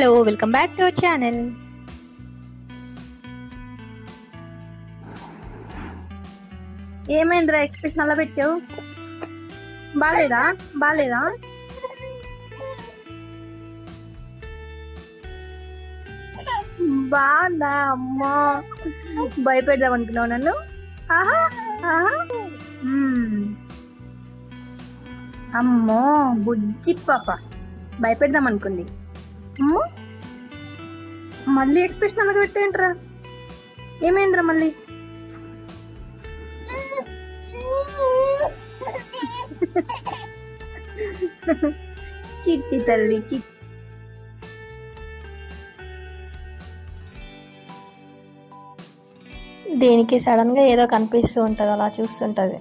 Hello welcome back to our channel. ఏమైందిరా expression అలా పెట్టావు? బాలేదా బాలేదా? బాగుందా? అమ్మా భయపెడదాం అనుకున్నావు నన్ను. ఆహా ఆహా అమ్మో బుజ్జి పాప భయపెడదాం అనుకుంది. అమ్మో మళ్ళీ ఎక్స్ప్రెషన్ అలాగ పెట్టేంట్రా? ఏమైందిరా మళ్ళీ? చిట్టి తల్లి చిట్టి. దేనికి సడన్ గా ఏదో కనిపిస్తూ ఉంటది, అలా చూస్తుంటది.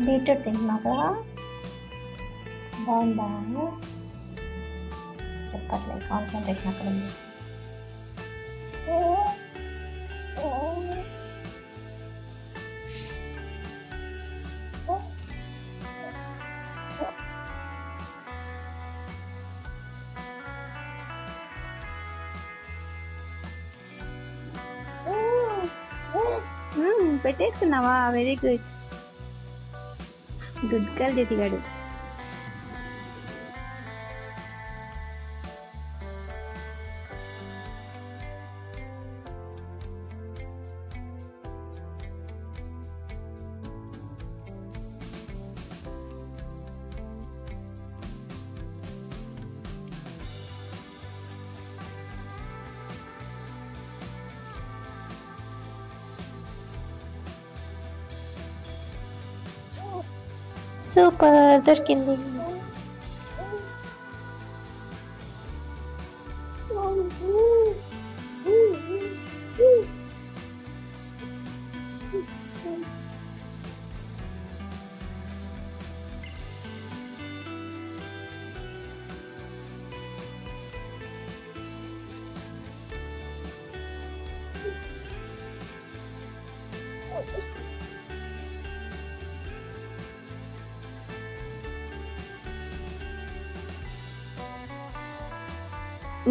బీట్రూట్ తింటున్నావు కదా, బాగుందా? చెప్పట్లేదు, కాన్సన్ట్రేషన్ అక్కడ ఉంది. పెట్టేసుకున్నావా? వెరీ గుడ్ గుడ్ గర్ల్ దితిగాడు. సూపర్, దొరికింది.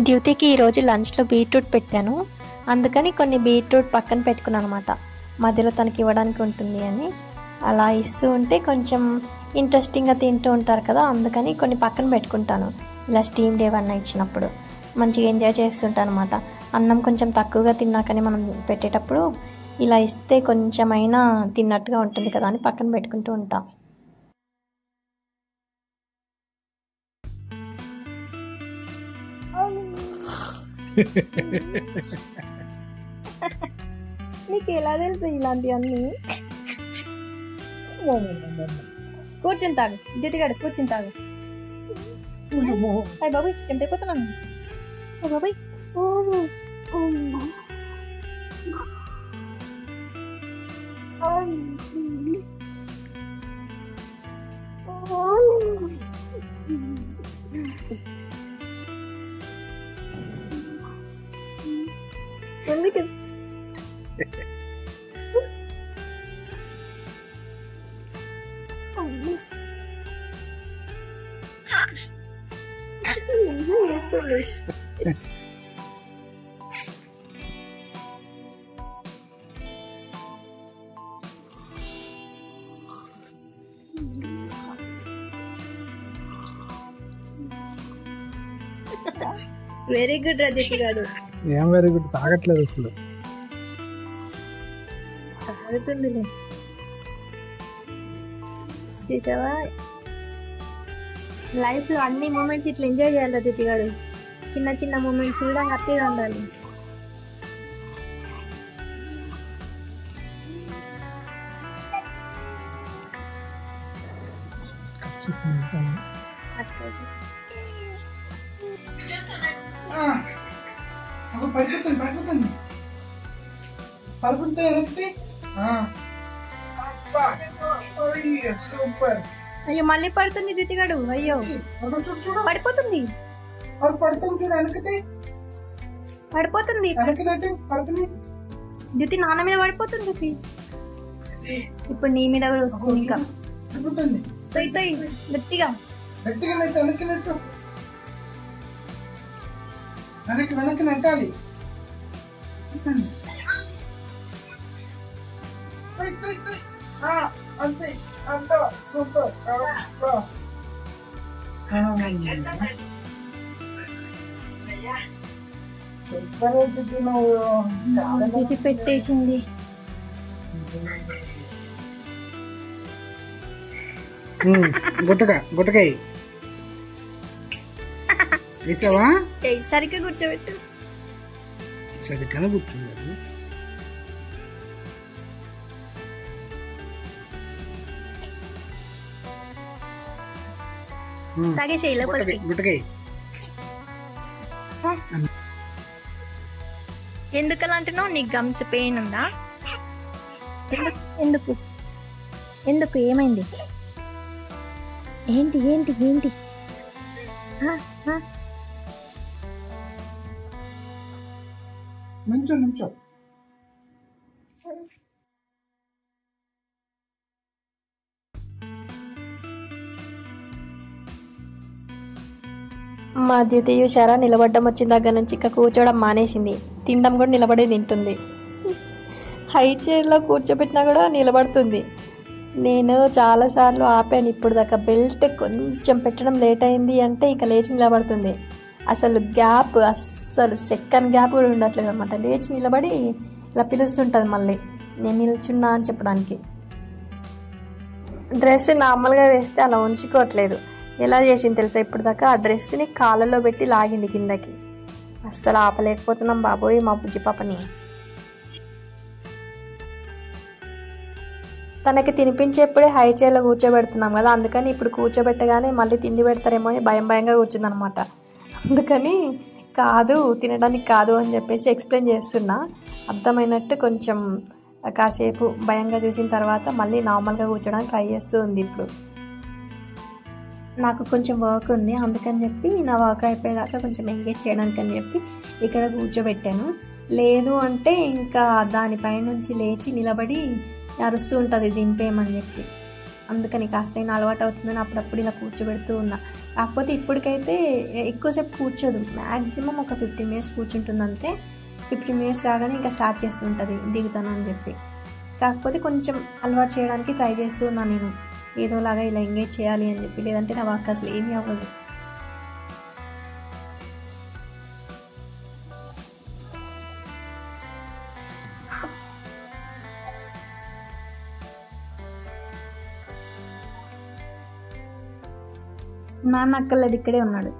డ్యూటీకి ఈరోజు లంచ్లో బీట్రూట్ పెట్టాను, అందుకని కొన్ని బీట్రూట్ పక్కన పెట్టుకున్నాను అనమాట. మధ్యలో తనకి ఇవ్వడానికి ఉంటుంది అని అలా ఇస్తూ ఉంటే కొంచెం ఇంట్రెస్టింగ్గా తింటూ ఉంటారు కదా, అందుకని కొన్ని పక్కన పెట్టుకుంటాను. ఇలా స్టీమ్డ్ ఏమన్నా ఇచ్చినప్పుడు మంచిగా ఎంజాయ్ చేస్తుంటాను అనమాట. అన్నం కొంచెం తక్కువగా తిన్నాకని మనం పెట్టేటప్పుడు ఇలా ఇస్తే కొంచెమైనా తిన్నట్టుగా ఉంటుంది కదా అని పక్కన పెట్టుకుంటూ ఉంటాం. నీకు ఎలా తెలుసు ఇలాంటివన్నీ? కూర్చుని తాగు దితిగాడు, కూర్చుని తాగు. అయ్య బాబాయ్ ఎంత అయిపోతున్నాను. బాబాయ్ ఎందుకు వెరీ గుడ్ రజిత్ గారు. ఏం వెరీ గుడ్? తాగట్లేదు అసలు. తాగుతుందిలే, చూసావా? లైఫ్ లో అన్ని మూమెంట్స్ ఇట్లా ఎంజాయ్ చేయాలి రజిత్ గారు. చిన్న చిన్న మూమెంట్స్ కూడా హ్యాపీగా ఉండాలి. సూపర్. అయ్యో మళ్ళీ పడుతుంది దితిగాడు. అయ్యో పడిపోతుంది. పడుతుంది చూడు వెనక్కి. పడిపోతుంది జ్యోతి నాన్న మీద పడిపోతుంది జ్యోతి ఇప్పుడు నీ మీద కూడా వస్తుంది ఇంకా తొయ్యి తొయ్యి గట్టిగా వెనక్కి నెట్టాలి అంతే అంత సూపర్ సూపర్ జ్యోతి నువ్వు చాలా జ్యోతి పెట్టేసింది గుట్టకాయ వేసావా సరిగ్గా కూర్చోబెట్టు సరిగ్గానే కూర్చున్నది తాగేసేయి లోపలికి గుట్టకాయ ఎందుకు అలా అంటున్నావు నీకు గమ్స్ పెయిన్ ఉందా ఎందుకు ఎందుకు ఏమైంది ఏంటి ఏంటి ఏంటి నుంచో మా ద్వితీయ చూసారా నిలబడ్డం వచ్చిన దగ్గర నుంచి ఇంకా కూర్చోవడం మానేసింది. తినడం కూడా నిలబడే తింటుంది. హై చైర్లో కూర్చోబెట్టినా కూడా నిలబడుతుంది. నేను చాలాసార్లు ఆపాను ఇప్పుడు దాకా. బెల్ట్ కొంచెం పెట్టడం లేట్ అయింది అంటే ఇంకా లేచి నిలబడుతుంది. అసలు గ్యాప్ అస్సలు సెకండ్ గ్యాప్ కూడా ఉండట్లేదు అనమాట. లేచి నిలబడి ఇలా పిలుస్తుంటుంది మళ్ళీ నేను నిల్చున్నా అని చెప్పడానికి. డ్రెస్ నార్మల్గా వేస్తే అలా ఉంచుకోవట్లేదు. ఎలా చేసింది తెలుసా, ఇప్పుడు దాకా ఆ డ్రెస్ని కాళ్ళలో పెట్టి లాగింది కిందకి. అస్సలు ఆపలేకపోతున్నాం బాబోయ్ మా బుజ్జి పాపని. తనకి తినిపించేప్పుడే హై చైర్లో కూర్చోబెడుతున్నాం కదా, అందుకని ఇప్పుడు కూర్చోబెట్టగానే మళ్ళీ తిండి పెడతారేమో అని భయంగా కూర్చుందనమాట. అందుకని కాదు తినడానికి కాదు అని చెప్పేసి ఎక్స్ప్లెయిన్ చేస్తున్నా. అర్థమైనట్టు కొంచెం కాసేపు భయంగా చూసిన తర్వాత మళ్ళీ నార్మల్గా కూర్చోడానికి ట్రై చేస్తూ ఉంది. ఇప్పుడు నాకు కొంచెం వర్క్ ఉంది, అందుకని చెప్పి నా వర్క్ అయిపోయేదాకా కొంచెం ఎంగేజ్ చేయడానికి అని చెప్పి ఇక్కడ కూర్చోబెట్టాను. లేదు అంటే ఇంకా దానిపై నుంచి లేచి నిలబడి అరుస్తూ ఉంటుంది దింపేయమని చెప్పి. అందుకని కాస్తైనా అలవాటు అవుతుందని అప్పుడప్పుడు ఇలా కూర్చోబెడుతూ ఉన్నా. కాకపోతే ఇప్పటికైతే ఎక్కువసేపు కూర్చోదు, మ్యాక్సిమం ఒక 15 మినిట్స్ కూర్చుంటుంది అంతే. 15 మినిట్స్ కాగానే ఇంకా స్టార్ట్ చేస్తుంటుంది దిగుతాను అని చెప్పి. కాకపోతే కొంచెం అలవాటు చేయడానికి ట్రై చేస్తూ ఉన్నా నేను, ఏదోలాగా ఇలా ఎంగేజ్ చేయాలి అని చెప్పి. లేదంటే నా వర్క్ అసలు ఏమీ అవ్వదు. నాన్న అక్కర్లేదు, ఇక్కడే ఉన్నాడు.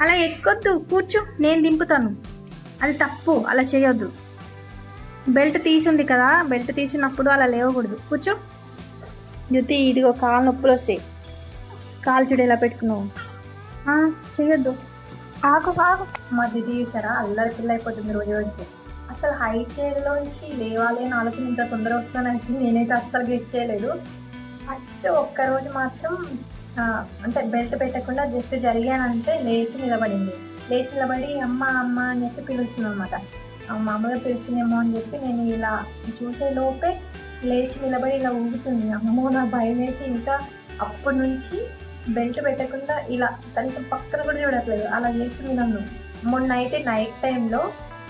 అలా ఎక్కొద్దు, కూర్చో, నేను దింపుతాను. అది తప్పు, అలా చేయొద్దు. బెల్ట్ తీసింది కదా, బెల్ట్ తీసినప్పుడు అలా లేవకూడదు. కూర్చో. జ్యోతి ఇదిగో కాలు నొప్పులు వస్తాయి. కాలు చూడు ఎలా పెట్టుకున్నావు. చేయొద్దు, ఆకు ఆకు. మా దిది చూసారా అల్లరి పిల్ల అయిపోతుంది రోజు రోజుకి. అసలు హై చైర్లోంచి లేవాలి అని ఆలోచన ఇంత తొందర వస్తానంటే నేనైతే అస్సలు గెట్ చేయలేదు. ఫస్ట్ ఒక్కరోజు మాత్రం అంటే బెల్ట్ పెట్టకుండా జస్ట్ జరిగానంటే లేచి నిలబడింది. లేచి నిలబడి అమ్మ అమ్మ అని చెప్పి పిలుస్తుంది అనమాట. మామూలుగా పిలిచిందేమో అని చెప్పి నేను ఇలా చూసే లోపే లేచి నిలబడి ఇలా ఊగుతుంది. అమ్మో నా భయం వేసి ఇంకా అప్పటి నుంచి బెల్ట్ పెట్టకుండా ఇలా కనీసం పక్కన కూడా చూడట్లేదు, అలా చేస్తుంది నన్ను. మొన్న అయితే నైట్ టైంలో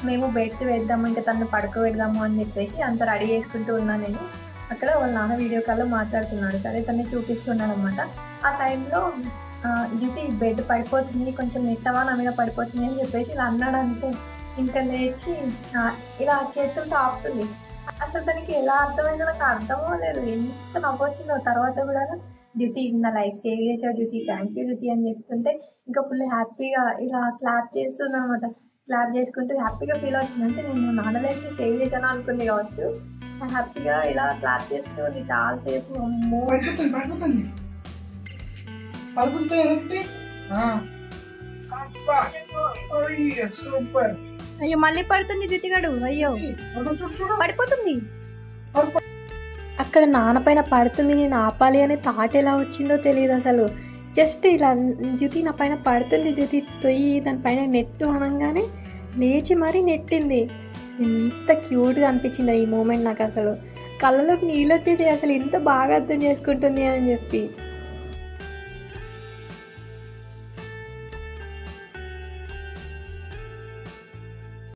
మేము బెడ్స్ వేద్దాము, ఇంకా తను పడుకోబెడదాము అని చెప్పేసి అంత రెడీ చేసుకుంటూ ఉన్నాను నేను. అక్కడ వాళ్ళ నాన్న వీడియో కాల్లో మాట్లాడుతున్నాడు, సరే తనని చూపిస్తున్నాడు అనమాట. ఆ టైంలో జ్యోతి బెడ్ పడిపోతుంది, కొంచెం నెట్టవా నా మీద పడిపోతుంది అని చెప్పేసి ఇలా అన్నాడు. అంటే ఇంకా లేచి ఇలా చేతులతో ఆపుతుంది. అసలు తనకి ఎలా అర్థమైందో నాకు అర్థమో లేదు, ఎంత నవ్వొచ్చిందో. తర్వాత కూడా జ్యోతి నా లైఫ్ సేవ్ చేసావు జ్యోతి, థ్యాంక్ యూ జ్యోతి అని చెప్తుంటే ఇంకా ఫుల్ హ్యాపీగా ఇలా క్లాప్ చేస్తుంది అనమాట. క్లాప్ చేసుకుంటూ హ్యాపీగా ఫీల్ అవుతుంది. అంటే నేను నాన్న లైఫ్ని సేవ్ చేశాను అనుకుంది కావచ్చు. హ్యాపీగా ఇలా క్లాప్ చేస్తుంది చాలాసేపు. సూపర్. అయ్యో మళ్ళీ పడుతుంది జ్యోతిగాడు, అయ్యో పడిపోతుంది. అక్కడ నాన్న పైన పడుతుంది, నేను ఆపాలి అనే థాట్ ఎలా వచ్చిందో తెలియదు అసలు. జస్ట్ ఇలా జ్యుతి నా పైన పడుతుంది, జ్యుతి తొయ్యి దానిపైన నెట్టు అనగానే లేచి మరీ నెట్టింది. ఎంత క్యూట్గా అనిపించింది ఈ మూమెంట్ నాకు. అసలు కళ్ళలోకి నీళ్ళు వచ్చేసి అసలు ఎంత బాగా అర్థం చేసుకుంటుంది అని చెప్పి.